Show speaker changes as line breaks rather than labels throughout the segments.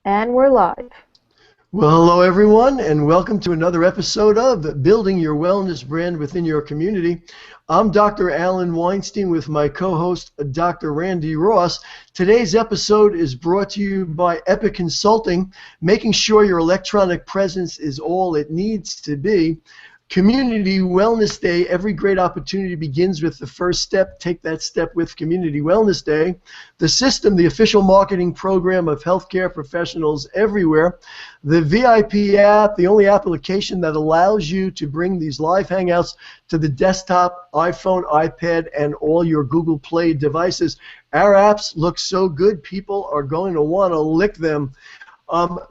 And we're live.
Well, hello everyone, and welcome to another episode of Building Your Wellness Brand Within Your Community. I'm Dr. Alan Weinstein with my co-host, Dr. Randy Ross. Today's episode is brought to you by Epic Consulting, making sure your electronic presence is all it needs to be. Community Wellness Day. Every great opportunity begins with the first step. Take that step with Community Wellness Day. The System, the official marketing program of healthcare professionals everywhere. The VIP app, the only application that allows you to bring these live hangouts to the desktop, iPhone, iPad, and all your Google Play devices. Our apps look so good, people are going to want to lick them.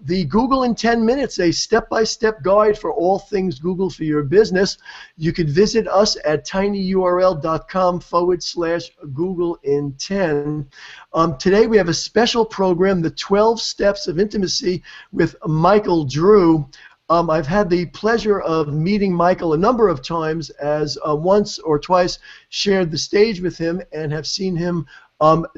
The Google in 10 Minutes, a step-by-step guide for all things Google for your business. You can visit us at tinyurl.com/Google in 10. Today we have a special program, the 12 Steps of Intimacy with Michael Drew. I've had the pleasure of meeting Michael a number of times, as once or twice shared the stage with him and have seen him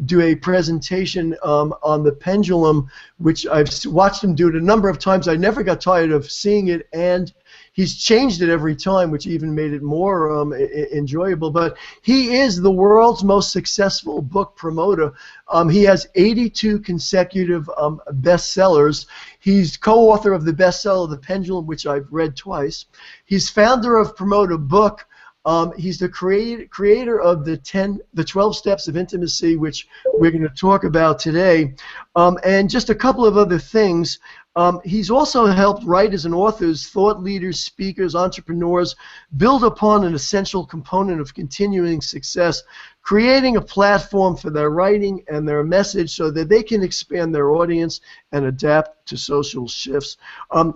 do a presentation on the Pendulum, which I've watched him do it a number of times. I never got tired of seeing it, and he's changed it every time, which even made it more enjoyable. But he is the world's most successful book promoter. He has 82 consecutive bestsellers. He's co-author of the bestseller The Pendulum, which I've read twice. He's founder of Promote a Book. He's the creator of the 12 Steps of Intimacy, which we're going to talk about today, and just a couple of other things. He's also helped writers and authors, thought leaders, speakers, entrepreneurs build upon an essential component of continuing success, creating a platform for their writing and their message so that they can expand their audience and adapt to social shifts.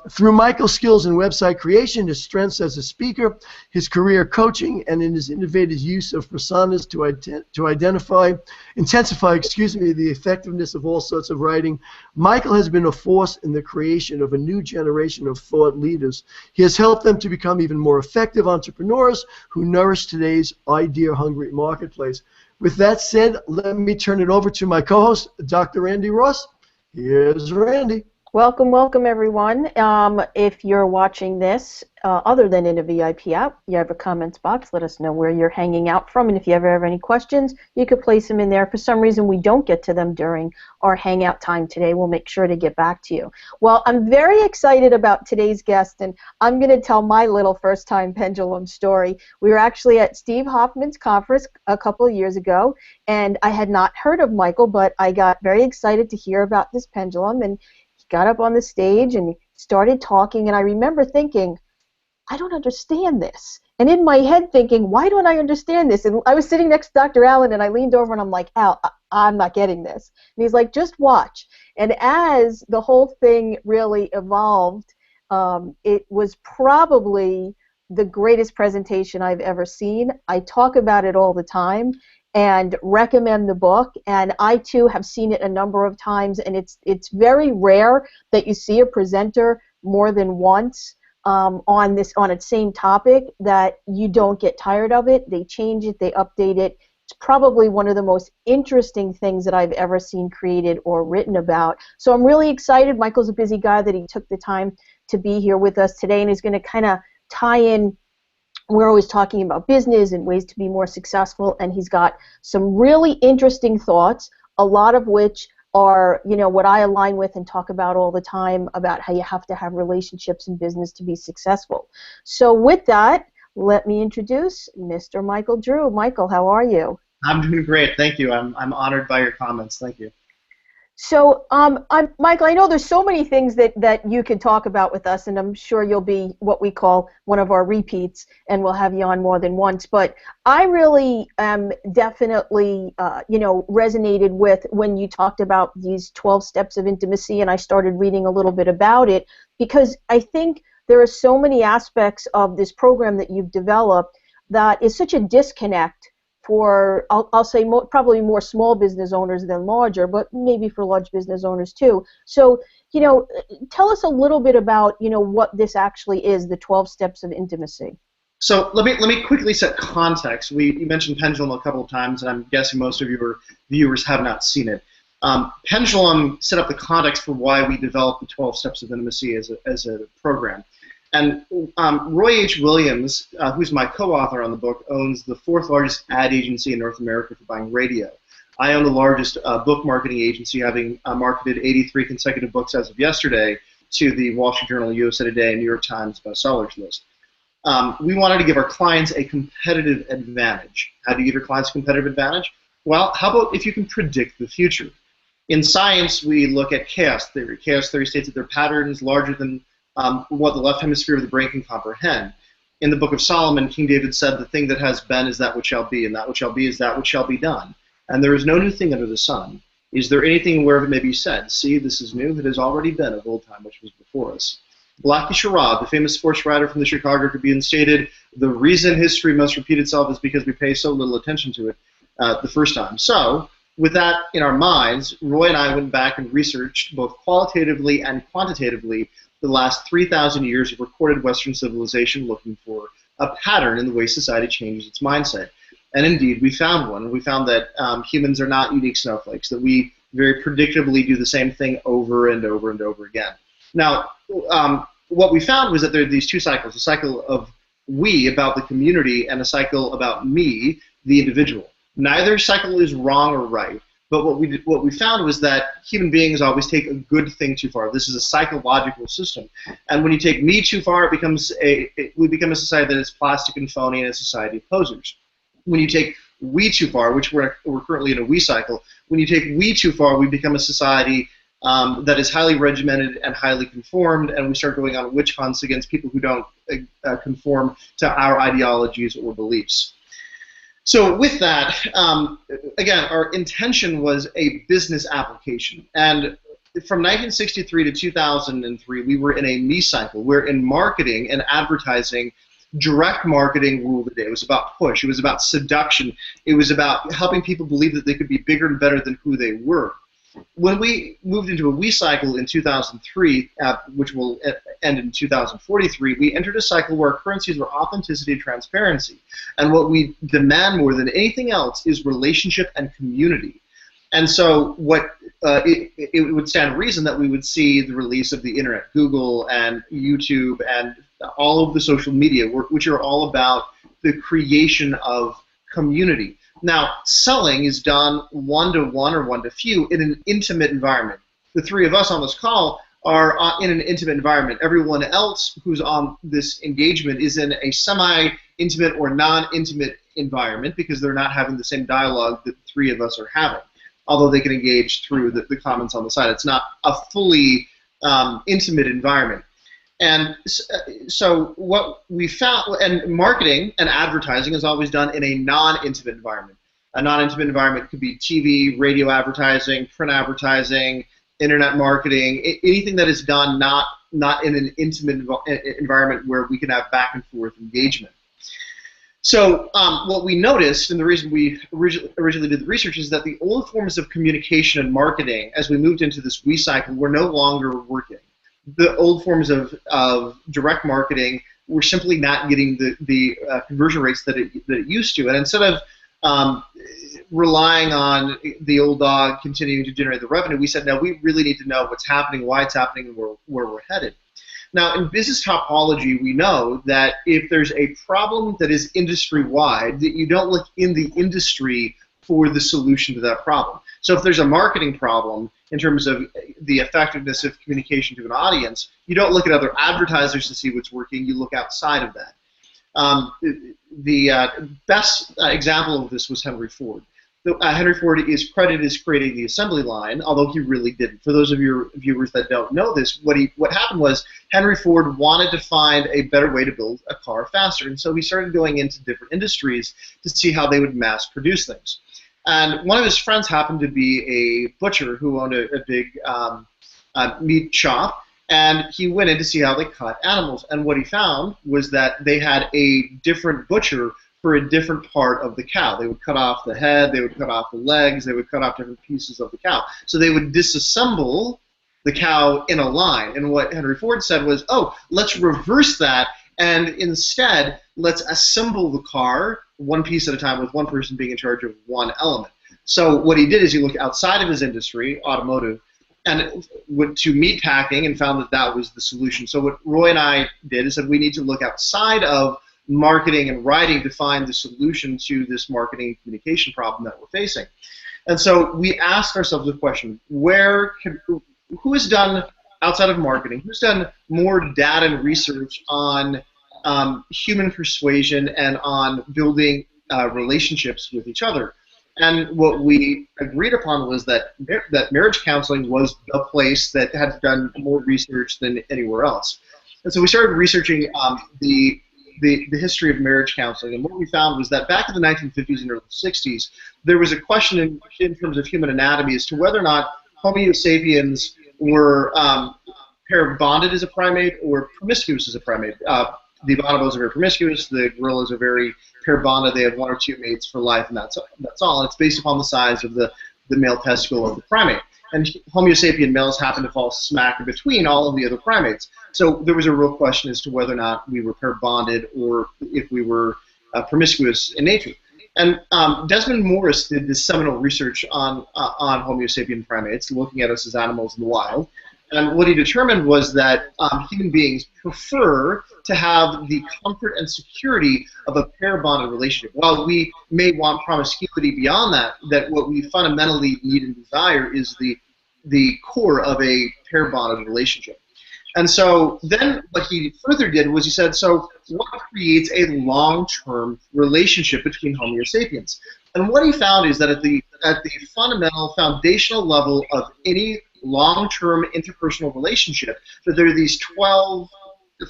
Through Michael's skills in website creation, his strengths as a speaker, his career coaching, and in his innovative use of personas to intensify the effectiveness of all sorts of writing, Michael has been a force in the creation of a new generation of thought leaders. He has helped them to become even more effective entrepreneurs who nourish today's idea-hungry marketplace. With that said, let me turn it over to my co-host, Dr. Randy Ross. Here's Randy.
Welcome, welcome, everyone. If you're watching this other than in a VIP app, you have a comments box. Let us know where you're hanging out from, and if you ever have any questions, you could place them in there. For some reason, we don't get to them during our hangout time today. We'll make sure to get back to you. Well, I'm very excited about today's guest, and I'm going to tell my little first-time Pendulum story. We were actually at Steve Hoffman's conference a couple of years ago, and I had not heard of Michael, but I got very excited to hear about this pendulum, and got up on the stage and started talking, and I remember thinking, I don't understand this. And in my head thinking, why don't I understand this? And I was sitting next to Dr. Allen, and I leaned over and I'm like, Al, I'm not getting this. And he's like, just watch. And as the whole thing really evolved, it was probably the greatest presentation I've ever seen. I talk about it all the time and recommend the book, and I too have seen it a number of times, and it's very rare that you see a presenter more than once on its same topic that you don't get tired of it. They change it, they update it. It's probably one of the most interesting things that I've ever seen created or written about. So I'm really excited. Michael's a busy guy that he took the time to be here with us today, and he's going to kind of tie in. We're always talking about business and ways to be more successful, and he's got some really interesting thoughts, a lot of which are, what I align with and talk about all the time about how you have to have relationships in business to be successful. So with that, let me introduce Mr. Michael Drew. Michael, how are you?
I'm doing great, thank you. I'm honored by your comments. Thank you.
So, Michael, I know there's so many things that you could talk about with us, and I'm sure you'll be what we call one of our repeats, and we'll have you on more than once. But I really definitely, resonated with when you talked about these 12 steps of intimacy, and I started reading a little bit about it, because I think there are so many aspects of this program that you've developed that is such a disconnect for, I'll say probably more small business owners than larger, but maybe for large business owners too. So, tell us a little bit about, what this actually is, the 12 steps of intimacy.
So let me quickly set context. You mentioned Pendulum a couple of times, and I'm guessing most of your viewers have not seen it. Pendulum set up the context for why we developed the 12 Steps of Intimacy as a program. And Roy H. Williams, who's my co-author on the book, owns the 4th largest ad agency in North America for buying radio. I own the largest book marketing agency, having marketed 83 consecutive books as of yesterday to the Wall Street Journal, USA Today, and New York Times bestsellers list. We wanted to give our clients a competitive advantage. How do you give your clients a competitive advantage? Well, how about if you can predict the future? In science, we look at chaos theory. Chaos theory states that there are patterns larger than what the left hemisphere of the brain can comprehend. In the Book of Solomon, King David said, "The thing that has been is that which shall be, and that which shall be is that which shall be done. And there is no new thing under the sun. Is there anything whereof it may be said, see, this is new, that has already been of old time, which was before us." Blackie Sherrod, the famous sports writer from the Chicago Tribune, stated, "The reason history must repeat itself is because we pay so little attention to it the first time." So, with that in our minds, Roy and I went back and researched both qualitatively and quantitatively the last 3,000 years of recorded Western civilization, looking for a pattern in the way society changes its mindset. And indeed, we found one. We found that humans are not unique snowflakes, that we very predictably do the same thing over and over and over again. Now, what we found was that there are these two cycles, a cycle of we, about the community, and a cycle about me, the individual. Neither cycle is wrong or right. But what we found was that human beings always take a good thing too far. This is a psychological system, and when you take me too far, we become a society that is plastic and phony and a society of posers. When you take we too far, which we're currently in a we cycle, when you take we too far, we become a society that is highly regimented and highly conformed, and we start going on witch hunts against people who don't conform to our ideologies or beliefs. So with that, again, our intention was a business application. And from 1963 to 2003, we were in a me cycle, where in marketing and advertising, direct marketing ruled the day. It was about push. It was about seduction. It was about helping people believe that they could be bigger and better than who they were. When we moved into a we cycle in 2003, which will end in 2043, we entered a cycle where our currencies were authenticity and transparency. And what we demand more than anything else is relationship and community. And so it would stand to reason that we would see the release of the internet, Google and YouTube and all of the social media, which are all about the creation of community. Now, selling is done one-to-one or one-to-few in an intimate environment. The three of us on this call are in an intimate environment. Everyone else who's on this engagement is in a semi-intimate or non-intimate environment because they're not having the same dialogue that the three of us are having, although they can engage through the comments on the side. It's not a fully intimate environment. And so what we found, and marketing and advertising is always done in a non-intimate environment. A non-intimate environment could be TV, radio advertising, print advertising, internet marketing, anything that is done not in an intimate environment where we can have back and forth engagement. So what we noticed, and the reason we originally did the research, is that the old forms of communication and marketing, as we moved into this we cycle, were no longer working. The old forms of direct marketing were simply not getting the conversion rates that it used to. And instead of relying on the old dog continuing to generate the revenue, we said, no, we really need to know what's happening, why it's happening, and where we're headed. Now, in business topology, we know that if there's a problem that is industry-wide, that you don't look in the industry for the solution to that problem. So if there's a marketing problem in terms of the effectiveness of communication to an audience, you don't look at other advertisers to see what's working, you look outside of that. The best example of this was Henry Ford. Henry Ford is credited as creating the assembly line, although he really didn't. For those of your viewers that don't know this, what happened was Henry Ford wanted to find a better way to build a car faster, and so he started going into different industries to see how they would mass produce things. And one of his friends happened to be a butcher who owned a big meat shop, and he went in to see how they cut animals. And what he found was that they had a different butcher for a different part of the cow. They would cut off the head, they would cut off the legs, they would cut off different pieces of the cow. So they would disassemble the cow in a line. And what Henry Ford said was, oh, let's reverse that, and instead let's assemble the car one piece at a time with one person being in charge of one element. So what he did is he looked outside of his industry, automotive, and went to meat packing and found that that was the solution. So what Roy and I did is said we need to look outside of marketing and writing to find the solution to this marketing and communication problem that we're facing. And so we asked ourselves the question, who has done, outside of marketing, who's done more data and research on human persuasion and on building relationships with each other? And what we agreed upon was that marriage counseling was the place that had done more research than anywhere else. And so we started researching the history of marriage counseling, and what we found was that back in the 1950s and early 60s, there was a question in terms of human anatomy as to whether or not Homo sapiens were pair bonded as a primate or promiscuous as a primate. The bonobos are very promiscuous, the gorillas are very pair bonded, they have one or two mates for life, and that's all. And it's based upon the size of the male testicle of the primate. And Homo sapien males happen to fall smack in between all of the other primates. So there was a real question as to whether or not we were pair bonded or if we were promiscuous in nature. And Desmond Morris did this seminal research on Homo sapien primates, looking at us as animals in the wild. And what he determined was that human beings prefer to have the comfort and security of a pair-bonded relationship. While we may want promiscuity beyond that what we fundamentally need and desire is the core of a pair-bonded relationship. And so then what he further did was he said, so what creates a long-term relationship between Homo sapiens? And what he found is that at the fundamental, foundational level of any long-term interpersonal relationship, that there are these 12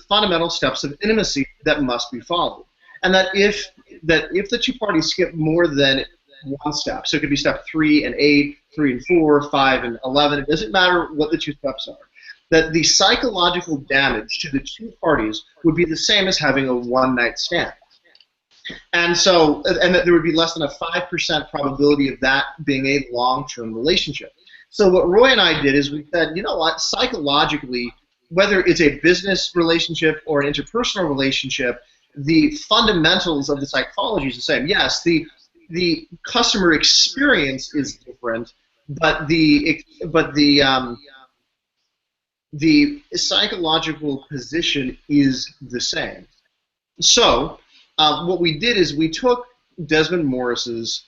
fundamental steps of intimacy that must be followed. And that if the two parties skip more than one step, so it could be step 3 and 8, 3 and 4, 5 and 11, it doesn't matter what the two steps are, that the psychological damage to the two parties would be the same as having a one-night stand. And so, and that there would be less than a 5% probability of that being a long-term relationship. So what Roy and I did is we said, you know what, psychologically, whether it's a business relationship or an interpersonal relationship, the fundamentals of the psychology is the same. Yes, the customer experience is different, but the psychological position is the same. So what we did is we took Desmond Morris's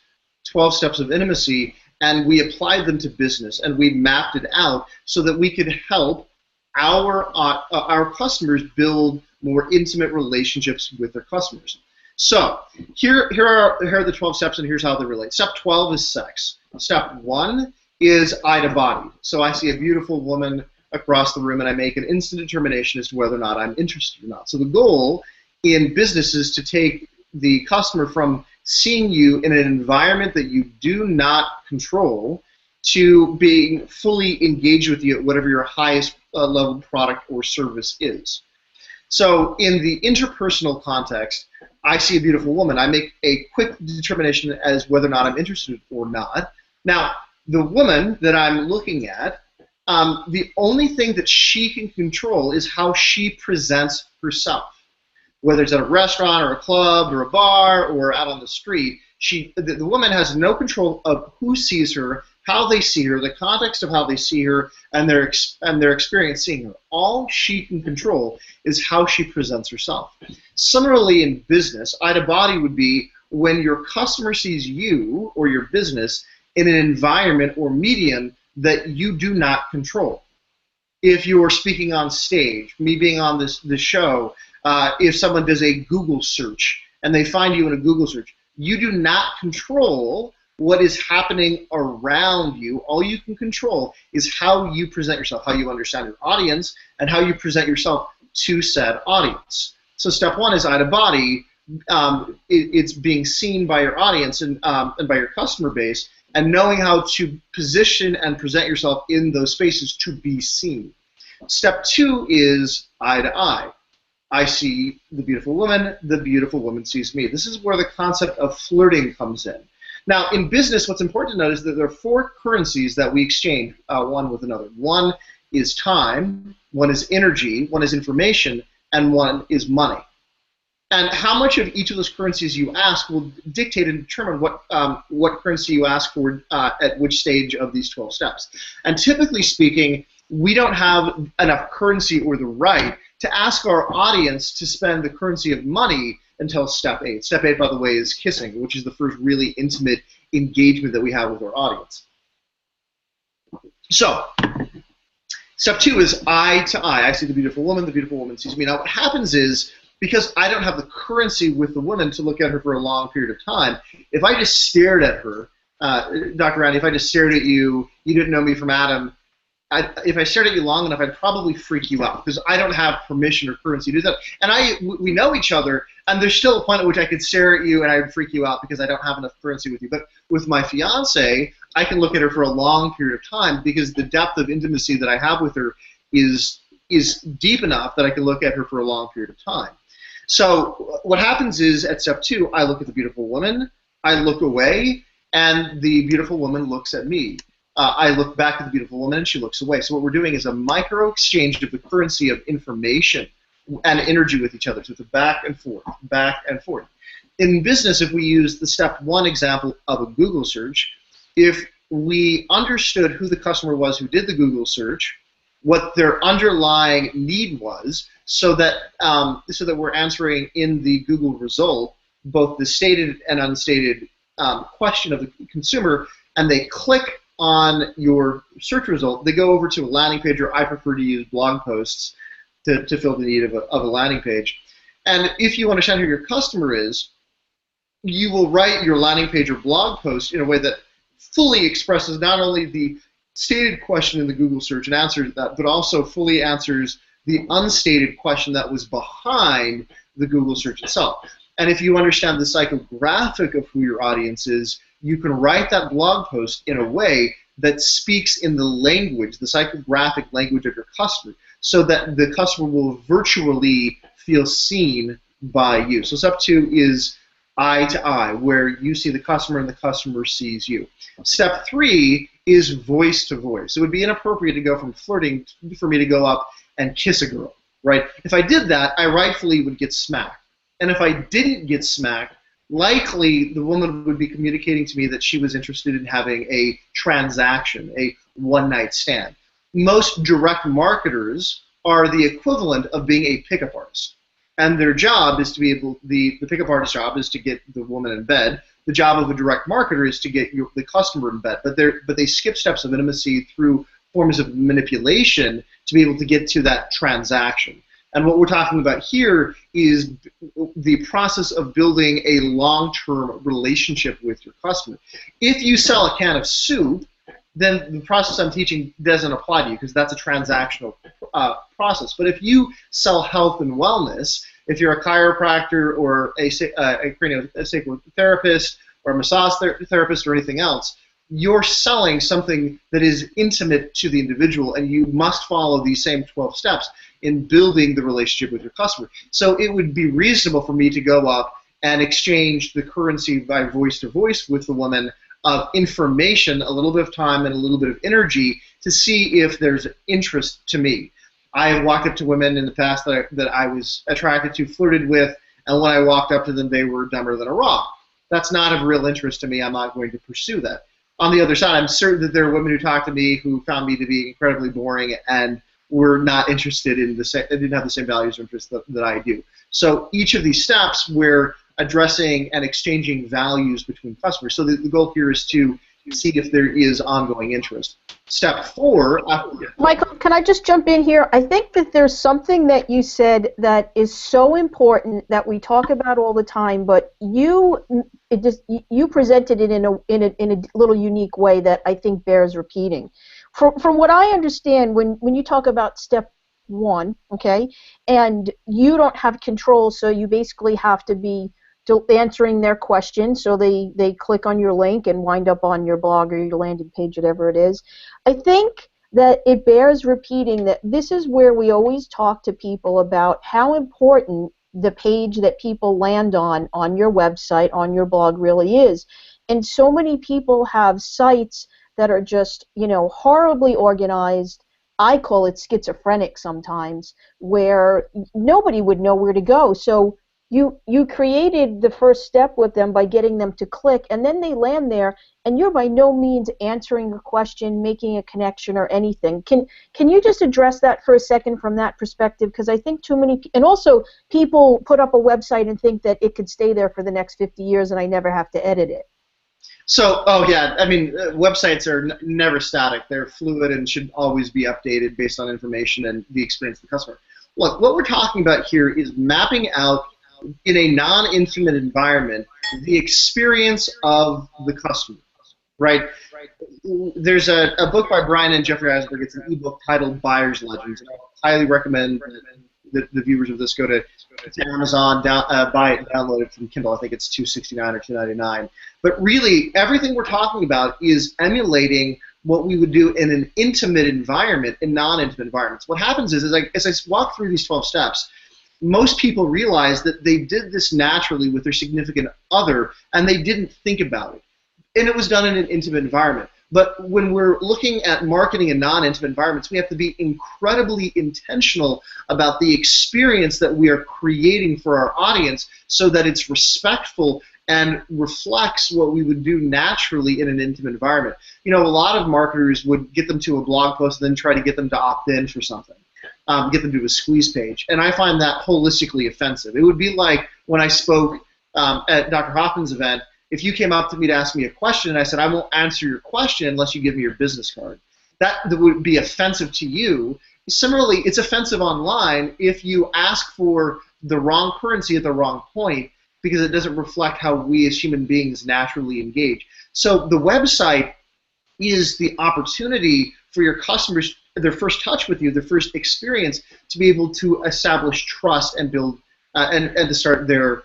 12 Steps of Intimacy and we applied them to business, and we mapped it out so that we could help our customers build more intimate relationships with their customers. So here are the 12 steps, and here's how they relate. Step 12 is sex. Step 1 is eye to body. So I see a beautiful woman across the room, and I make an instant determination as to whether or not I'm interested or not. So the goal in business is to take the customer from seeing you in an environment that you do not control to being fully engaged with you at whatever your highest level product or service is. So in the interpersonal context, I see a beautiful woman. I make a quick determination as whether or not I'm interested or not. Now, the woman that I'm looking at, the only thing that she can control is how she presents herself. Whether it's at a restaurant or a club or a bar or out on the street, the woman has no control of who sees her, how they see her, the context of how they see her, and their experience seeing her. All she can control is how she presents herself. Similarly, in business, eye to body would be when your customer sees you or your business in an environment or medium that you do not control. If you're speaking on stage, me being on this show, if someone does a Google search and they find you in a Google search, you do not control what is happening around you. All you can control is how you present yourself, how you understand your audience, and how you present yourself to said audience. So step 1 is eye to body. It's being seen by your audience and by your customer base, and knowing how to position and present yourself in those spaces to be seen. Step 2 is eye to eye. I see the beautiful woman sees me. This is where the concept of flirting comes in. Now, in business, what's important to note is that there are 4 currencies that we exchange one with another. One is time, one is energy, one is information, and one is money. And how much of each of those currencies you ask will dictate and determine what currency you ask for at which stage of these 12 steps. And typically speaking, we don't have enough currency or the right to ask our audience to spend the currency of money until step 8. Step 8, by the way, is kissing, which is the first really intimate engagement that we have with our audience. So, step 2 is eye to eye. I see the beautiful woman sees me. Now, what happens is, because I don't have the currency with the woman to look at her for a long period of time, if I just stared at her, Dr. Randi, if I just stared at you, you didn't know me from Adam, if I stared at you long enough, I'd probably freak you out because I don't have permission or currency to do that. And we know each other, and there's still a point at which I could stare at you and I would freak you out because I don't have enough currency with you. But with my fiance, I can look at her for a long period of time because the depth of intimacy that I have with her is deep enough that I can look at her for a long period of time. So what happens is at step 2, I look at the beautiful woman, I look away, and the beautiful woman looks at me. I look back at the beautiful woman and she looks away. So what we're doing is a micro exchange of the currency of information and energy with each other. So it's a back and forth, back and forth. In business, if we use the step 1 example of a Google search, if we understood who the customer was who did the Google search, what their underlying need was, so that we're answering in the Google result both the stated and unstated question of the consumer, and they click on your search result, they go over to a landing page, or I prefer to use blog posts to fill the need of a landing page. And if you understand who your customer is, you will write your landing page or blog post in a way that fully expresses not only the stated question in the Google search and answers that, but also fully answers the unstated question that was behind the Google search itself. And if you understand the psychographic of who your audience is, you can write that blog post in a way that speaks in the language, the psychographic language of your customer, so that the customer will virtually feel seen by you. So step 2 is eye to eye, where you see the customer and the customer sees you. Step 3 is voice to voice. It would be inappropriate to go from flirting for me to go up and kiss a girl, right? If I did that, I rightfully would get smacked. And if I didn't get smacked, likely the woman would be communicating to me that she was interested in having a transaction, a one-night stand. Most direct marketers are the equivalent of being a pickup artist. And their job is to be able, the pickup artist job is to get the woman in bed. The job of a direct marketer is to get the customer in bed. But they skip steps of intimacy through forms of manipulation to be able to get to that transaction. And what we're talking about here is the process of building a long-term relationship with your customer. If you sell a can of soup, then the process I'm teaching doesn't apply to you because that's a transactional process. But if you sell health and wellness, if you're a chiropractor or a sacral therapist or a massage therapist or anything else, you're selling something that is intimate to the individual, and you must follow these same 12 steps in building the relationship with your customer. So it would be reasonable for me to go up and exchange the currency by voice to voice with the woman of information, a little bit of time, and a little bit of energy to see if there's interest to me. I have walked up to women in the past that I was attracted to, flirted with, and when I walked up to them, they were dumber than a rock. That's not of real interest to me. I'm not going to pursue that. On the other side, I'm certain that there are women who talked to me who found me to be incredibly boring and were not interested in the same, didn't have the same values or interests that I do. So each of these steps, we're addressing and exchanging values between customers. So the goal here is to see if there is ongoing interest. Step 4.
Michael, can I just jump in here? I think that there's something that you said that is so important that we talk about all the time, but you presented it in a little unique way that I think bears repeating. From what I understand, when you talk about step 1, okay, and you don't have control, so you basically have to be answering their question, so they click on your link and wind up on your blog or your landing page, whatever it is. I think that it bears repeating that this is where we always talk to people about how important the page that people land on your website, on your blog really is. And so many people have sites that are just, horribly organized. I call it schizophrenic sometimes, where nobody would know where to go. So you created the first step with them by getting them to click, and then they land there, and you're by no means answering a question, making a connection, or anything. Can you just address that for a second from that perspective? Because I think too many, and also people put up a website and think that it could stay there for the next 50 years and I never have to edit it.
So, oh yeah, I mean, websites are never static. They're fluid and should always be updated based on information and the experience of the customer. Look, what we're talking about here is mapping out in a non-intimate environment the experience of the customer, right? There's a book by Brian and Jeffrey Eisenberg. It's an ebook titled Buyer's Legends, and I highly recommend that the viewers of this go to Amazon, buy it, download it from Kindle. I think it's $2.69 or $2.99. But really, everything we're talking about is emulating what we would do in an intimate environment, in non-intimate environments. What happens is as I walk through these 12 steps, most people realize that they did this naturally with their significant other, and they didn't think about it. And it was done in an intimate environment. But when we're looking at marketing in non-intimate environments, we have to be incredibly intentional about the experience that we are creating for our audience so that it's respectful and reflects what we would do naturally in an intimate environment. You know, a lot of marketers would get them to a blog post and then try to get them to opt in for something, get them to a squeeze page. And I find that holistically offensive. It would be like when I spoke at Dr. Hoffman's event. If you came up to me to ask me a question and I said, I won't answer your question unless you give me your business card, that would be offensive to you. Similarly, it's offensive online if you ask for the wrong currency at the wrong point because it doesn't reflect how we as human beings naturally engage. So the website is the opportunity for your customers, their first touch with you, their first experience, to be able to establish trust and build and to start their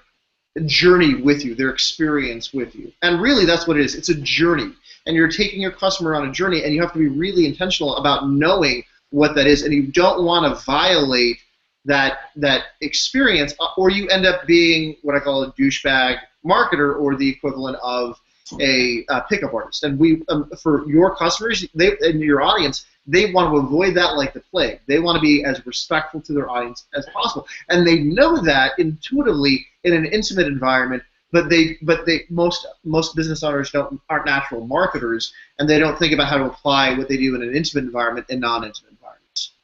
journey with you, their experience with you. And really that's what it is. It's a journey. And you're taking your customer on a journey, and you have to be really intentional about knowing what that is. And you don't want to violate that experience, or you end up being what I call a douchebag marketer, or the equivalent of a pickup artist. And we, for your customers and your audience, they want to avoid that like the plague. They want to be as respectful to their audience as possible, and they know that intuitively in an intimate environment. But most business owners aren't natural marketers, and they don't think about how to apply what they do in an intimate environment in non-intimate environments.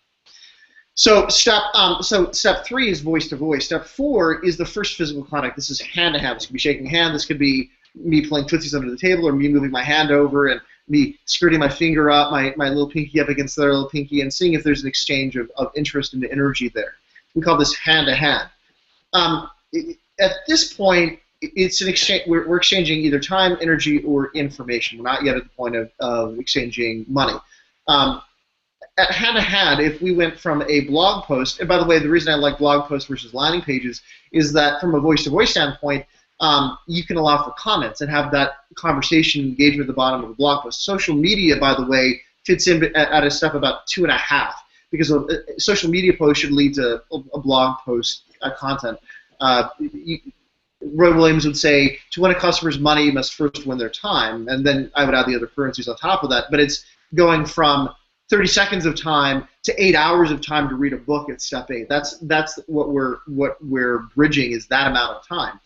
So step 3 is voice to voice. Step 4 is the first physical contact. This is hand to hand. This could be shaking hand. This could be me playing Tootsies under the table, or me moving my hand over and me skirting my finger up, my little pinky up against their little pinky, and seeing if there's an exchange of interest and energy there. We call this hand-to-hand. At this point, it's an exchange. We're exchanging either time, energy, or information. We're not yet at the point of exchanging money. At hand-to-hand, if we went from a blog post, and by the way, the reason I like blog posts versus landing pages is that from a voice-to-voice standpoint, you can allow for comments and have that conversation engagement at the bottom of the blog post. Social media, by the way, fits in at a step about 2.5, because a social media post should lead to a blog post content. Roy Williams would say, to win a customer's money, you must first win their time, and then I would add the other currencies on top of that. But it's going from 30 seconds of time to 8 hours of time to read a book at step 8. That's what we're bridging, is that amount of time.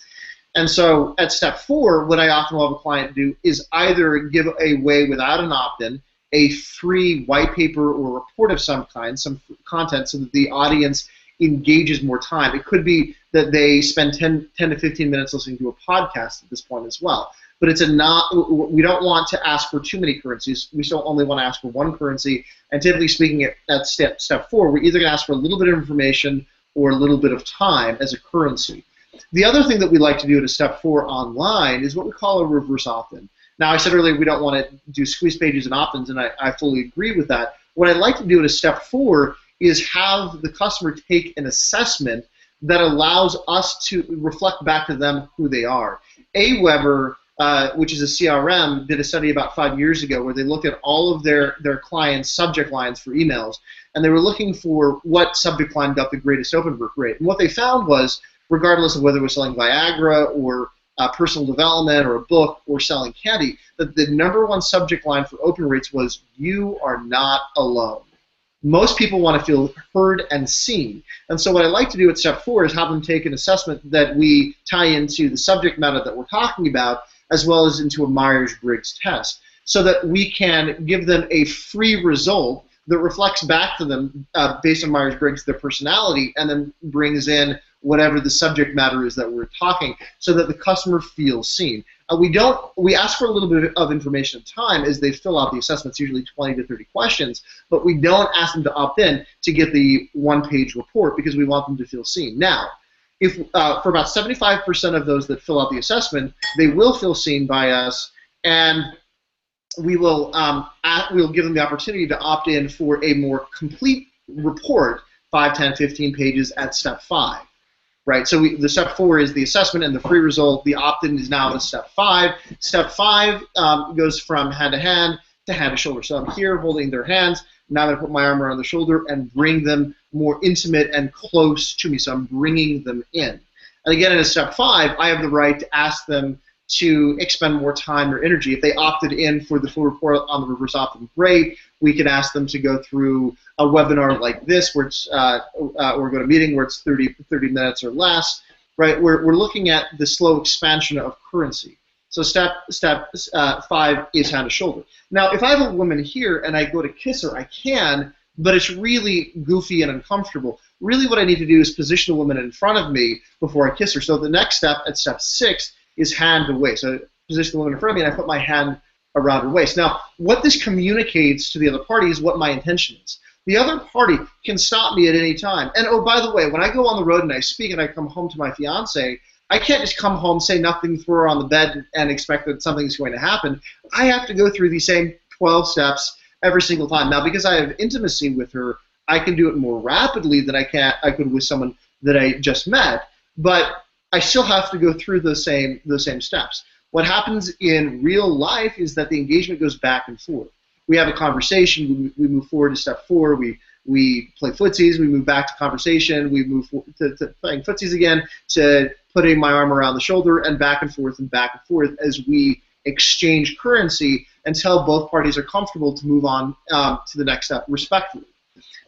And so at step 4, what I often will have a client do is either give away without an opt-in a free white paper or report of some kind, some content, so that the audience engages more time. It could be that they spend 10 to 15 minutes listening to a podcast at this point as well. But we don't want to ask for too many currencies. We still only want to ask for one currency. And typically speaking, at step 4, we're either going to ask for a little bit of information or a little bit of time as a currency. The other thing that we like to do at a step 4 online is what we call a reverse opt-in. Now, I said earlier we don't want to do squeeze pages and opt-ins, and I fully agree with that. What I'd like to do at a step 4 is have the customer take an assessment that allows us to reflect back to them who they are. AWeber, which is a CRM, did a study about 5 years ago where they looked at all of their clients' subject lines for emails, and they were looking for what subject line got the greatest open rate. And what they found was, regardless of whether it was selling Viagra or personal development or a book or selling candy, that the #1 subject line for open rates was, "You are not alone." Most people want to feel heard and seen. And so what I like to do at step 4 is have them take an assessment that we tie into the subject matter that we're talking about, as well as into a Myers-Briggs test, so that we can give them a free result that reflects back to them based on Myers-Briggs their personality, and then brings in whatever the subject matter is that we're talking, so that the customer feels seen. We ask for a little bit of information at time as they fill out the assessments, usually 20 to 30 questions, but we don't ask them to opt in to get the one-page report because we want them to feel seen. Now, if for about 75% of those that fill out the assessment, they will feel seen by us, and we will we'll give them the opportunity to opt in for a more complete report, 5, 10, 15 pages at step 5. Right, so the step 4 is the assessment and the free result. The opt-in is now at step 5. Step 5 goes from hand to shoulder. So I'm here holding their hands. Now I'm going to put my arm around the shoulder and bring them more intimate and close to me. So I'm bringing them in. And again, in step 5, I have the right to ask them to expend more time or energy. If they opted in for the full report on the reverse opt-in, great. We could ask them to go through a webinar like this, where it's, or go to a meeting where it's 30 minutes or less. Right? We're looking at the slow expansion of currency. So step 5 is hand to shoulder. Now, if I have a woman here and I go to kiss her, I can, but it's really goofy and uncomfortable. Really, what I need to do is position the woman in front of me before I kiss her. So the next step, at step 6, is hand to waist. So position the woman in front of me, and I put my hand around her waist. Now, what this communicates to the other party is what my intention is. The other party can stop me at any time. And oh, by the way, when I go on the road and I speak and I come home to my fiance, I can't just come home, say nothing, throw her on the bed, and expect that something's going to happen. I have to go through these same 12 steps every single time. Now, because I have intimacy with her, I can do it more rapidly than I could with someone that I just met. But I still have to go through those same steps. What happens in real life is that the engagement goes back and forth. We have a conversation, we move forward to step 4, we play footsies, we move back to conversation, we move to playing footsies again, to putting my arm around the shoulder, and back and forth as we exchange currency until both parties are comfortable to move on to the next step respectfully.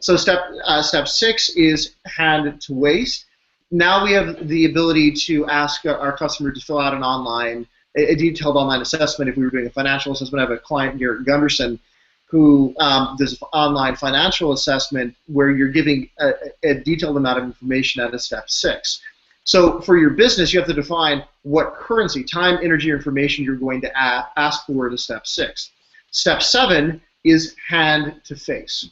So step 6 is hand to waist. Now we have the ability to ask our customer to fill out a detailed online assessment. If we were doing a financial assessment, I have a client, Garrett Gunderson, who does an online financial assessment where you're giving a detailed amount of information at a step 6. So for your business, you have to define what currency, time, energy, or information you're going to ask for at a step 6. Step 7 is hand to face.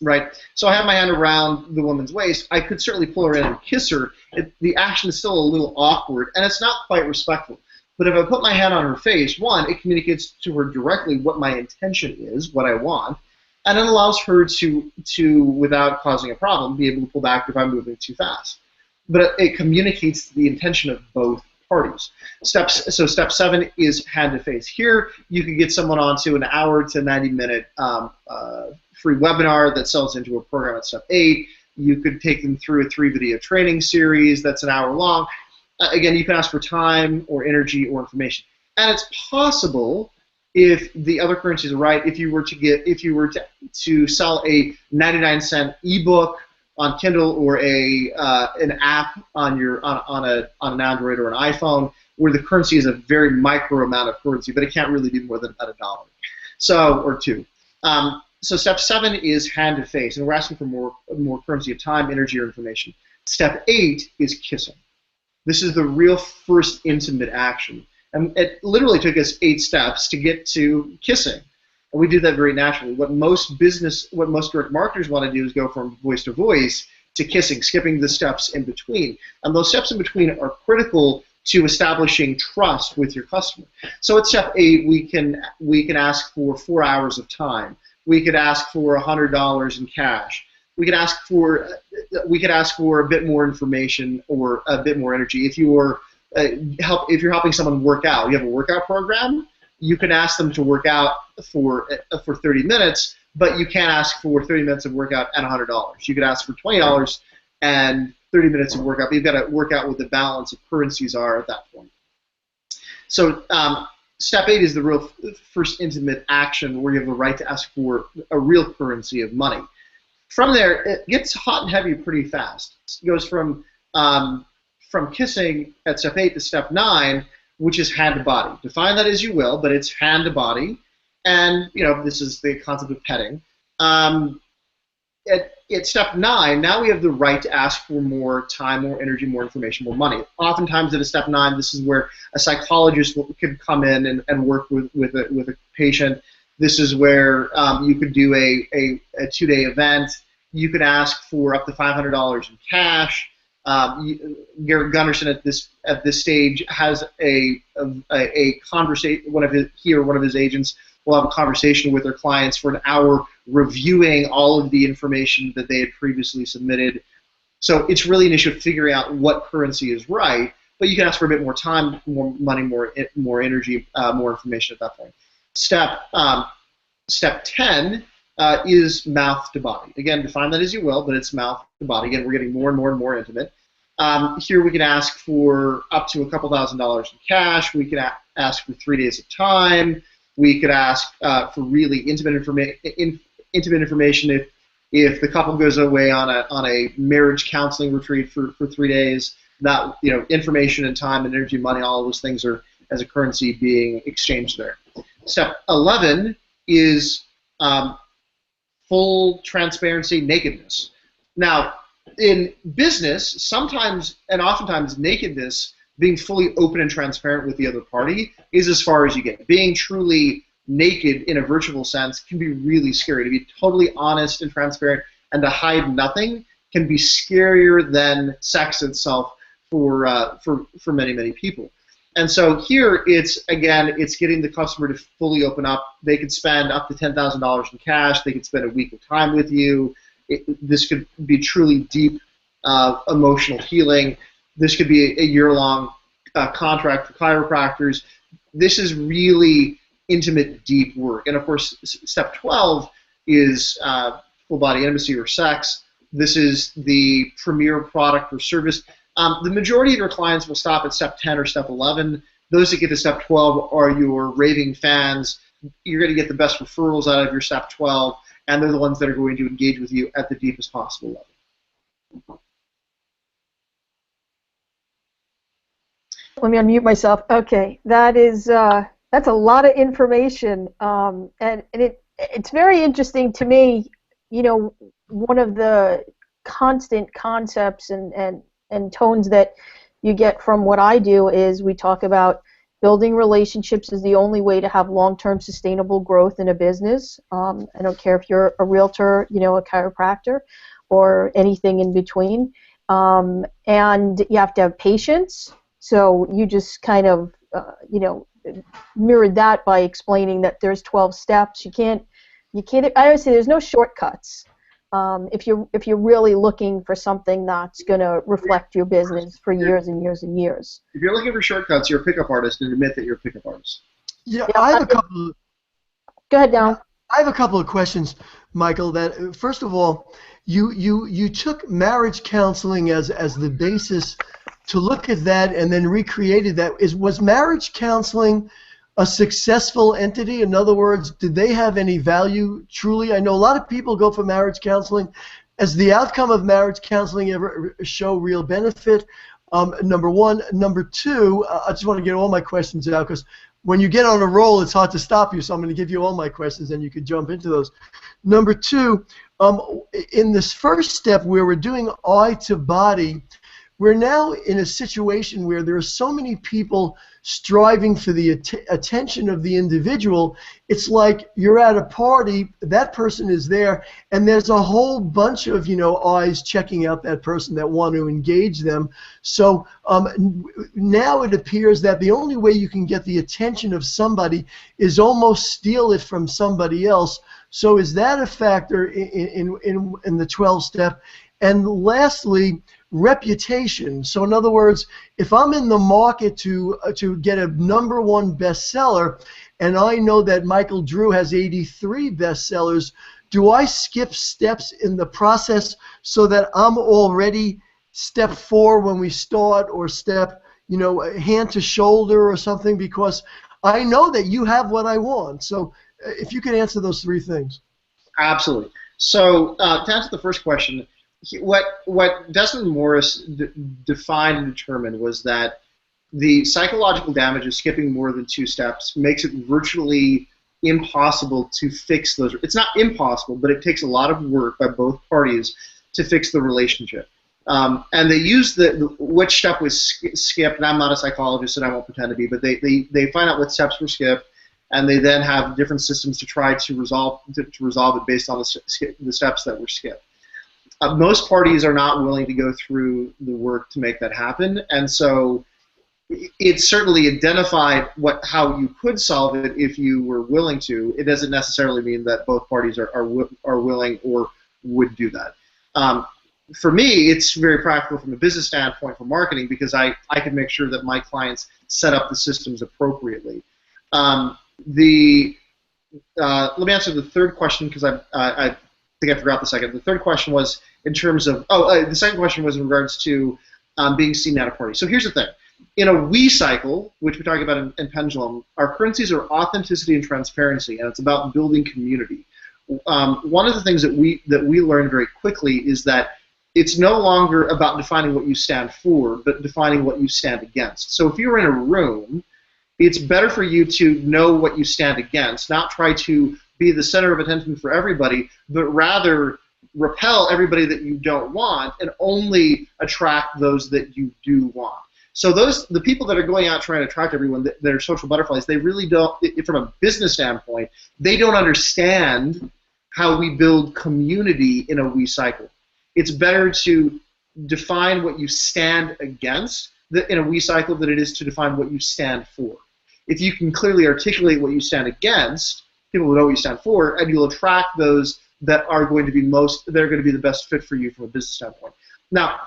Right, so I have my hand around the woman's waist. I could certainly pull her in and kiss her. The action is still a little awkward, and it's not quite respectful. But if I put my hand on her face, 1, it communicates to her directly what my intention is, what I want, and it allows her to without causing a problem, be able to pull back if I'm moving too fast. But it communicates the intention of both parties. So step 7 is hand to face. Here, you can get someone onto an hour to 90-minute free webinar that sells into a program at step 8. You could take them through a 3-video training series that's an hour long. Again, you can ask for time or energy or information. And it's possible, if the other currencies are right, if you were to sell a 99-cent ebook on Kindle or an app on an Android or an iPhone, where the currency is a very micro amount of currency, but it can't really be more than about $1. Or $2. So step 7 is hand to face, and we're asking for more currency of time, energy, or information. Step 8 is kissing. This is the real first intimate action, and it literally took us 8 steps to get to kissing, and we did that very naturally. What most direct marketers want to do is go from voice to voice to kissing, skipping the steps in between, and those steps in between are critical to establishing trust with your customer. So at step 8, we can ask for 4 hours of time. We could ask for $100 in cash. We could ask for a bit more information or a bit more energy. If you're helping someone work out, you have a workout program, you can ask them to work out for 30 minutes, but you can't ask for 30 minutes of workout and $100. You could ask for $20 and 30 minutes of workout, but you've got to work out what the balance of currencies are at that point. So step 8 is the real first intimate action where you have the right to ask for a real currency of money. From there, it gets hot and heavy pretty fast. It goes from kissing at step 8 to step 9, which is hand to body. Define that as you will, but it's hand to body, and this is the concept of petting. At step 9, now we have the right to ask for more time, more energy, more information, more money. Oftentimes at a step 9, this is where a psychologist could come in and work with a patient. This is where you could do a 2-day event. You could ask for up to $500 in cash. Garrett Gunderson at this stage has a conversation. One of his agents will have a conversation with their clients for an hour, reviewing all of the information that they had previously submitted. So it's really an issue of figuring out what currency is right. But you can ask for a bit more time, more money, more energy, more information at that point. Step 10 is mouth to body. Again, define that as you will, but it's mouth to body. Again, we're getting more and more and more intimate. Here we can ask for up to a couple $1,000s in cash. We can ask for 3 days of time. We could ask for really intimate information if the couple goes away on a marriage counseling retreat for 3 days. That information and time and energy, money, all of those things are as a currency being exchanged there. Step 11 is full transparency, nakedness. Now, in business, sometimes and oftentimes nakedness, being fully open and transparent with the other party, is as far as you get. Being truly naked in a virtual sense can be really scary. To be totally honest and transparent and to hide nothing can be scarier than sex itself for many, many people. And so here it's getting the customer to fully open up. They could spend up to $10,000 in cash. They could spend a week of time with you. This could be truly deep emotional healing. This could be a year-long contract for chiropractors. This is really intimate, deep work. And of course, step 12 is full body intimacy or sex. This is the premier product or service. The majority of your clients will stop at step 10 or step 11. Those that get to step 12 are your raving fans. You're going to get the best referrals out of your step 12, and they're the ones that are going to engage with you at the deepest possible level.
Let me unmute myself. Okay, that's a lot of information, and it's very interesting to me. One of the constant concepts and tones that you get from what I do is we talk about building relationships is the only way to have long-term sustainable growth in a business. I don't care if you're a realtor, a chiropractor, or anything in between. And you have to have patience. So you just kind of, mirrored that by explaining that there's 12 steps. You can't. I always say there's no shortcuts. If you're really looking for something that's going to reflect your business for years and years and years.
If you're looking for shortcuts, you're a pickup artist, and admit that you're a pickup artist.
Yeah, I have a couple.
Go ahead, Down.
I have a couple of questions, Michael. That first of all, you took marriage counseling as the basis to look at that, and then recreated that. Was marriage counseling a successful entity? In other words, did they have any value truly? I know a lot of people go for marriage counseling. As the outcome of marriage counseling ever show real benefit? Number one. Number two, I just want to get all my questions out because when you get on a roll, it's hard to stop you, so I'm going to give you all my questions and you could jump into those. Number two, in this first step where we're doing eye to body, we're now in a situation where there are so many people striving for the attention of the individual. It's like you're at a party, that person is there, and there's a whole bunch of eyes checking out that person that want to engage them. So now it appears that the only way you can get the attention of somebody is almost steal it from somebody else. So is that a factor in the 12-step? And lastly, reputation. So in other words, if I'm in the market to get a #1 bestseller, and I know that Michael Drew has 83 bestsellers, do I skip steps in the process so that I'm already step 4 when we start, or step hand to shoulder or something, because I know that you have what I want? So if you could answer those 3 things.
Absolutely. So to answer the first question, what Desmond Morris defined and determined was that the psychological damage of skipping more than 2 steps makes it virtually impossible to fix those. It's not impossible, but it takes a lot of work by both parties to fix the relationship. And they use which step was skipped, and I'm not a psychologist and I won't pretend to be, but they find out what steps were skipped, and they then have different systems to try to resolve it based on the steps that were skipped. Most parties are not willing to go through the work to make that happen, and so it certainly identified how you could solve it if you were willing to. It doesn't necessarily mean that both parties are willing or would do that. For me, it's very practical from a business standpoint for marketing because I can make sure that my clients set up the systems appropriately. Let me answer the third question because I think I forgot the second. The third question was in terms of, the second question was in regards to being seen at a party. So here's the thing. In a we cycle, which we talk about in Pendulum, our currencies are authenticity and transparency, and it's about building community. One of the things that we learned very quickly is that it's no longer about defining what you stand for, but defining what you stand against. So if you're in a room, it's better for you to know what you stand against, not try to be the center of attention for everybody, but rather repel everybody that you don't want and only attract those that you do want. So the people that are going out trying to attract everyone, that are social butterflies, they really don't, from a business standpoint, they don't understand how we build community in a we cycle. It's better to define what you stand against in a we cycle than it is to define what you stand for. If you can clearly articulate what you stand against, people will know what you stand for, and you'll attract those that are going to be the best fit for you from a business standpoint. Now,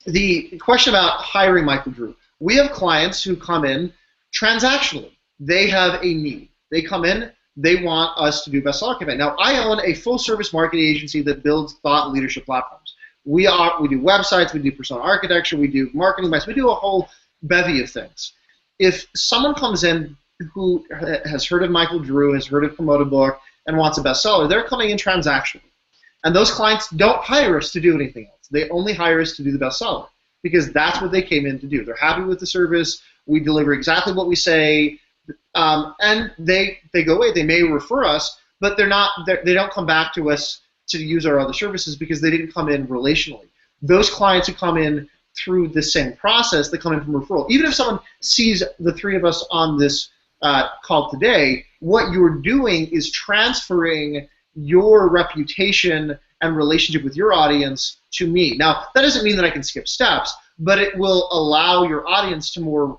the question about hiring Michael Drew. We have clients who come in transactionally. They have a need. They come in, they want us to do bestseller campaign. Now, I own a full-service marketing agency that builds thought leadership platforms. We do websites, we do persona architecture, we do marketing advice, we do a whole bevy of things. If someone comes in who has heard of Michael Drew, has heard of Promote a Book, and wants a bestseller, they're coming in transactionally. And those clients don't hire us to do anything else. They only hire us to do the bestseller because that's what they came in to do. They're happy with the service. We deliver exactly what we say, and they go away. They may refer us, but they don't come back to us to use our other services because they didn't come in relationally. Those clients who come in through the same process, they come in from referral. Even if someone sees the three of us on this call today, what you're doing is transferring your reputation and relationship with your audience to me. Now, that doesn't mean that I can skip steps, but it will allow your audience to more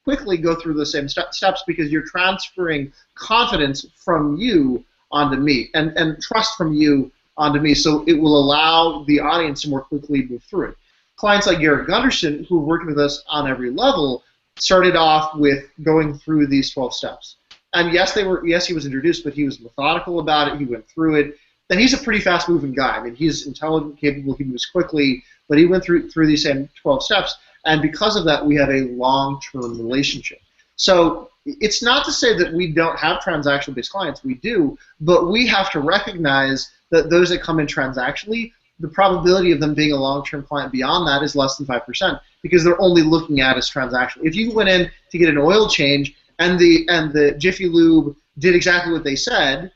quickly go through the same steps because you're transferring confidence from you onto me and trust from you onto me, so it will allow the audience to more quickly move through it. Clients like Garrett Gunderson, who worked with us on every level, started off with going through these 12 steps. And yes, he was introduced, but he was methodical about it. He went through it. And he's a pretty fast-moving guy. I mean, he's intelligent, capable, he moves quickly, but he went through these same 12 steps. And because of that, we have a long-term relationship. So it's not to say that we don't have transactional-based clients. We do, but we have to recognize that those that come in transactionally, the probability of them being a long-term client beyond that is less than 5% because they're only looking at us transactional. If you went in to get an oil change and the Jiffy Lube did exactly what they said,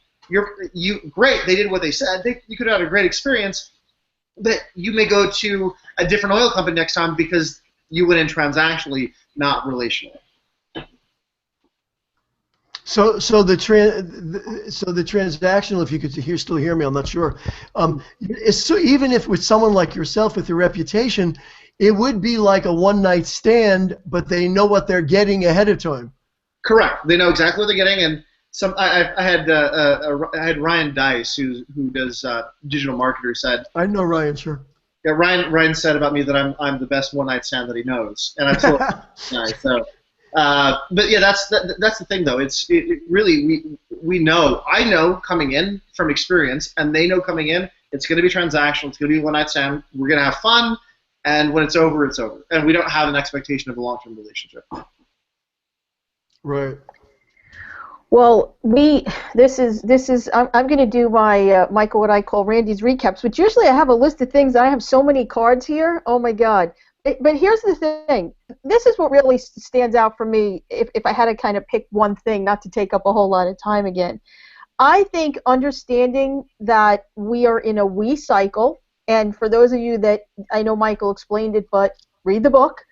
great, they did what they said. You could have had a great experience, but you may go to a different oil company next time because you went in transactionally, not relationally.
So the transactional, if you could still hear me, I'm not sure. So even if with someone like yourself with your reputation, it would be like a one-night stand, but they know what they're getting ahead of time.
Correct. They know exactly what they're getting, and I had Ryan Dice, who does digital marketer, said.
I know Ryan, sure.
Yeah, Ryan said about me that I'm the best one-night stand that he knows, and I'm so nice. So. But yeah, that's the thing though. It really we know. I know coming in from experience, and they know coming in. It's going to be transactional. It's going to be one night stand. We're going to have fun, and when it's over, it's over. And we don't have an expectation of a long-term relationship.
Right.
Well, I'm going to do my Michael, what I call Randy's recaps, which usually I have a list of things. I have so many cards here. Oh my God. But here's the thing. This is what really stands out for me if I had to kind of pick one thing, not to take up a whole lot of time again. I think understanding that we are in a we cycle, and for those of you that, I know Michael explained it, but read the book,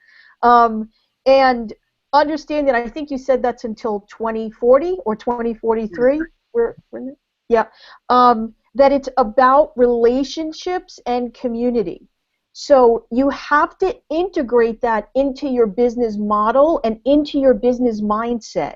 and understand that, I think you said that's until 2040 or 2043. Yeah. That it's about relationships and community. So you have to integrate that into your business model and into your business mindset.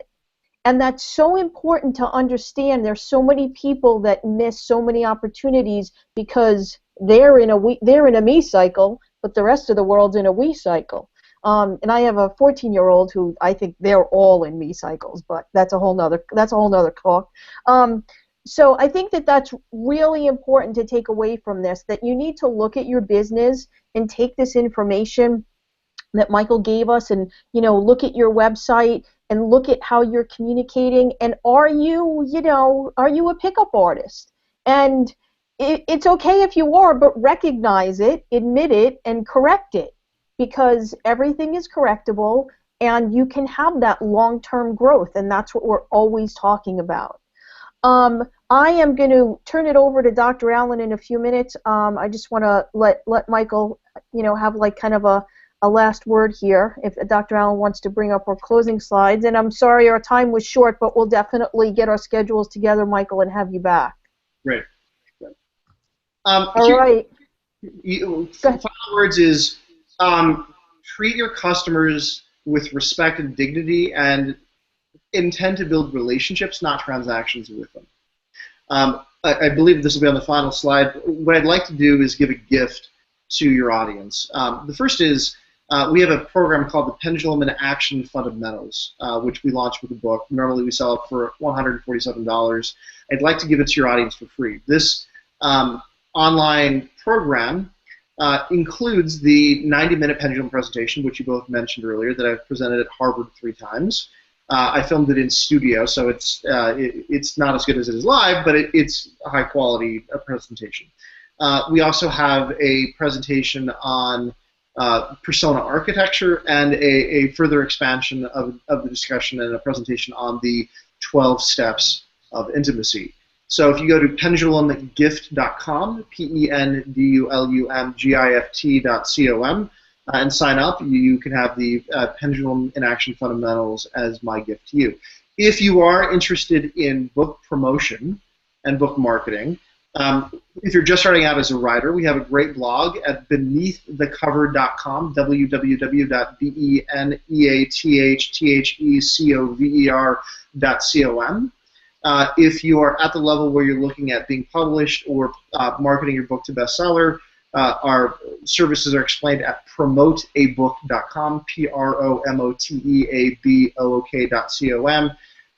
And that's so important to understand. There's so many people that miss so many opportunities because they're in a me cycle, but the rest of the world's in a we cycle. And I have a 14-year-old who I think they're all in me cycles, but that's a whole nother talk. So I think that that's really important to take away from this, that you need to look at your business and take this information that Michael gave us and, look at your website and look at how you're communicating, and are you a pickup artist? And it's okay if you are, but recognize it, admit it, and correct it, because everything is correctable and you can have that long-term growth, and that's what we're always talking about. I am going to turn it over to Dr. Allen in a few minutes. I just want to let Michael, have like kind of a last word here, if Dr. Allen wants to bring up our closing slides. And I'm sorry our time was short, but we'll definitely get our schedules together, Michael, and have you back.
Great.
All right.
Final words is treat your customers with respect and dignity, and intend to build relationships, not transactions with them. I believe this will be on the final slide. What I'd like to do is give a gift to your audience. The first is we have a program called the Pendulum in Action Fundamentals, which we launched with the book. Normally we sell it for $147. I'd like to give it to your audience for free. This online program includes the 90-minute pendulum presentation, which you both mentioned earlier, that I've presented at Harvard 3 times. I filmed it in studio, so it's not as good as it is live, but it's a high-quality presentation. We also have a presentation on persona architecture and a further expansion of the discussion, and a presentation on the 12 steps of intimacy. So if you go to pendulumgift.com, pendulumgift.com, and sign up, you can have the Pendulum in Action Fundamentals as my gift to you. If you are interested in book promotion and book marketing, if you're just starting out as a writer, we have a great blog at beneaththecover.com, www.beneaththecover.com. If you are at the level where you're looking at being published or marketing your book to bestseller, our services are explained at promoteabook.com, promoteabook.com.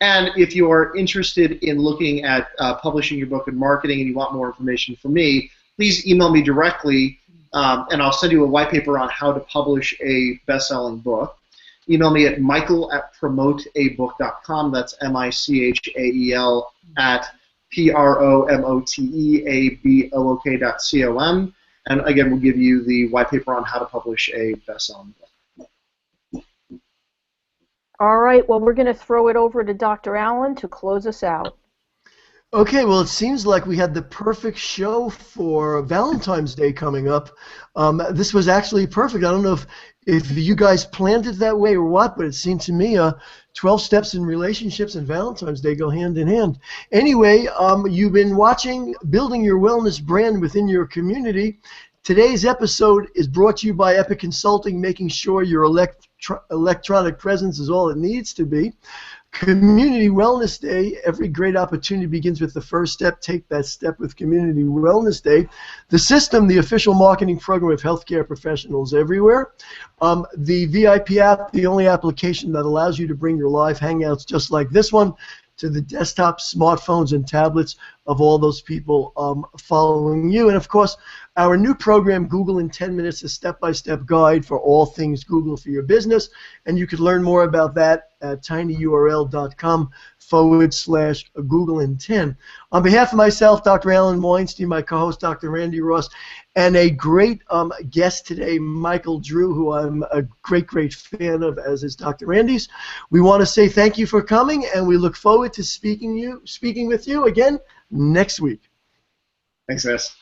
And if you are interested in looking at publishing your book and marketing, and you want more information from me, please email me directly, and I'll send you a white paper on how to publish a best-selling book. Email me at michael@promoteabook.com. That's Michael at promoteabook.com. And again, we'll give you the white paper on how to publish a best-selling book.
All right, well, we're going to throw it over to Dr. Allen to close us out.
Okay, well, it seems like we had the perfect show for Valentine's Day coming up. This was actually perfect. I don't know if you guys planned it that way or what, but it seemed to me 12 steps in relationships and Valentine's Day go hand in hand. Anyway, you've been watching Building Your Wellness Brand Within Your Community. Today's episode is brought to you by Epic Consulting, making sure your electronic presence is all it needs to be. Community Wellness Day. Every great opportunity begins with the first step. Take that step with Community Wellness Day. The System, the official marketing program of healthcare professionals everywhere. The VIP app, the only application that allows you to bring your live hangouts just like this one to the desktop, smartphones, and tablets of all those people following you. And, of course, our new program, Google in 10 Minutes, a step-by-step guide for all things Google for your business. And you can learn more about that at tinyurl.com Google in 10. On behalf of myself, Dr. Alan Weinstein, my co-host, Dr. Randy Ross, and a great guest today, Michael Drew, who I'm a great fan of, as is Dr. Randy's, we want to say thank you for coming, and we look forward to speaking with you again next week.
Thanks, guys.